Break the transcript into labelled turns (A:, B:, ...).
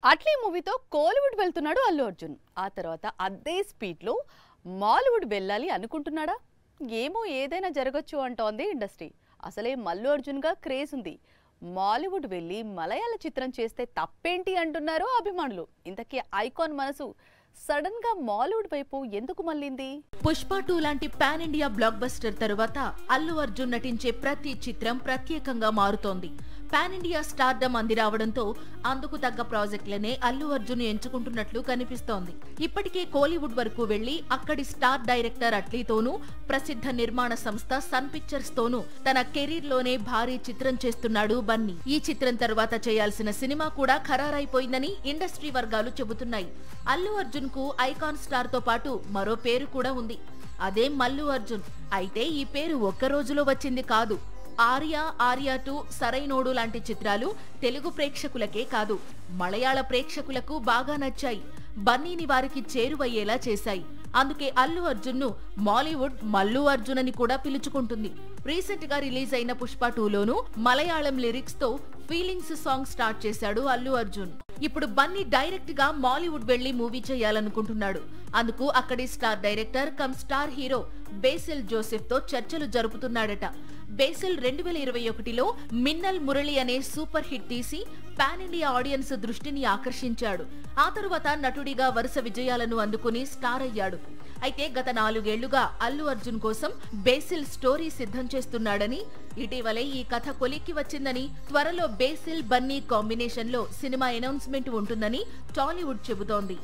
A: అట్లీ మూవీతో కోలీవుడ్ వెళ్తున్నాడు అల్లు అర్జున్. ఆ తర్వాత అదే స్పీడ్లో మాలీవుడ్ వెళ్ళాలి అనుకుంటున్నాడా? ఏమో, ఏదైనా జరగచ్చు అంటోంది ఇండస్ట్రీ. అసలే మల్లు అర్జున్గా క్రేజ్ ఉంది. మాలీవుడ్ వెళ్ళి మలయాళ చిత్రం చేస్తే తప్పేంటి అంటున్నారు అభిమానులు. ఇంతకీ ఐకాన్ మనసు సడన్ గా మాలీవుడ్ వైపు ఎందుకు మళ్ళింది?
B: పుష్ప 2 లాంటి పాన్ ఇండియా బ్లాక్ బస్టర్ తరువాత అల్లు అర్జున్ నటించే ప్రతి చిత్రం ప్రత్యేకంగా మారుతోంది. పాన్ ఇండియా స్టార్డమ్ అంది రావడంతో అందుకు తగ్గ ప్రాజెక్టులనే అల్లు అర్జున్ ఎంచుకుంటున్నట్లు కనిపిస్తోంది. ఇప్పటికే కోలీవుడ్ వరకు వెళ్లి అక్కడి స్టార్ డైరెక్టర్ అట్లీతోనూ ప్రసిద్ధ నిర్మాణ సంస్థ సన్ పిక్చర్స్ తోనూ తన కెరీర్ లోనే భారీ చిత్రం చేస్తున్నాడు బన్నీ. ఈ చిత్రం తర్వాత చేయాల్సిన సినిమా కూడా ఖరారైపోయిందని ఇండస్ట్రీ వర్గాలు చెబుతున్నాయి. అల్లు అర్జున్ కు ఐకాన్ స్టార్ తో పాటు మరో పేరు కూడా ఉంది. అదే మల్లు అర్జున్. అయితే ఈ పేరు ఒక్క రోజులో వచ్చింది కాదు. ఆర్య, ఆర్య 2, సరైనోడు లాంటి చిత్రాలు తెలుగు ప్రేక్షకులకే కాదు, మలయాళ ప్రేక్షకులకు బాగా నచ్చాయి. బన్నీని వారికి చేరువయ్యేలా చేశాయి. అందుకే అల్లు అర్జున్ ను మాలీవుడ్ మల్లు అర్జున్ అని కూడా పిలుచుకుంటుంది. రీసెంట్ గా రిలీజ్ అయిన పుష్ప 2 లోనూ మలయాళం లిరిక్స్ తో ఫీలింగ్స్ సాంగ్ స్టార్ట్ చేశాడు అల్లు అర్జున్. ఇప్పుడు బన్నీ డైరెక్ట్ గా మాలీవుడ్ వెళ్లి మూవీ చేయాలనుకుంటున్నాడు. అందుకు అక్కడి star director come star hero basil Joseph తో చర్చలు జరుపుతున్నాడట. బేసిల్ 2021లో మిన్నల్ మురళి అనే సూపర్ హిట్ తీసి పాన్ ఇండియా ఆడియన్స్ దృష్టిని ఆకర్షించాడు. ఆ తరువాత నటుడిగా వరుస విజయాలను అందుకుని స్టార్ అయ్యాడు. అయితే గత 4 ఏళ్లుగా అల్లు అర్జున్ కోసం బేసిల్ స్టోరీ సిద్ధం చేస్తున్నాడని, ఇటీవలే ఈ కథ కొలిక్కి వచ్చిందని, త్వరలో బేసిల్ బన్నీ కాంబినేషన్ లో సినిమా అనౌన్స్మెంట్ ఉంటుందని టాలీవుడ్ చెబుతోంది.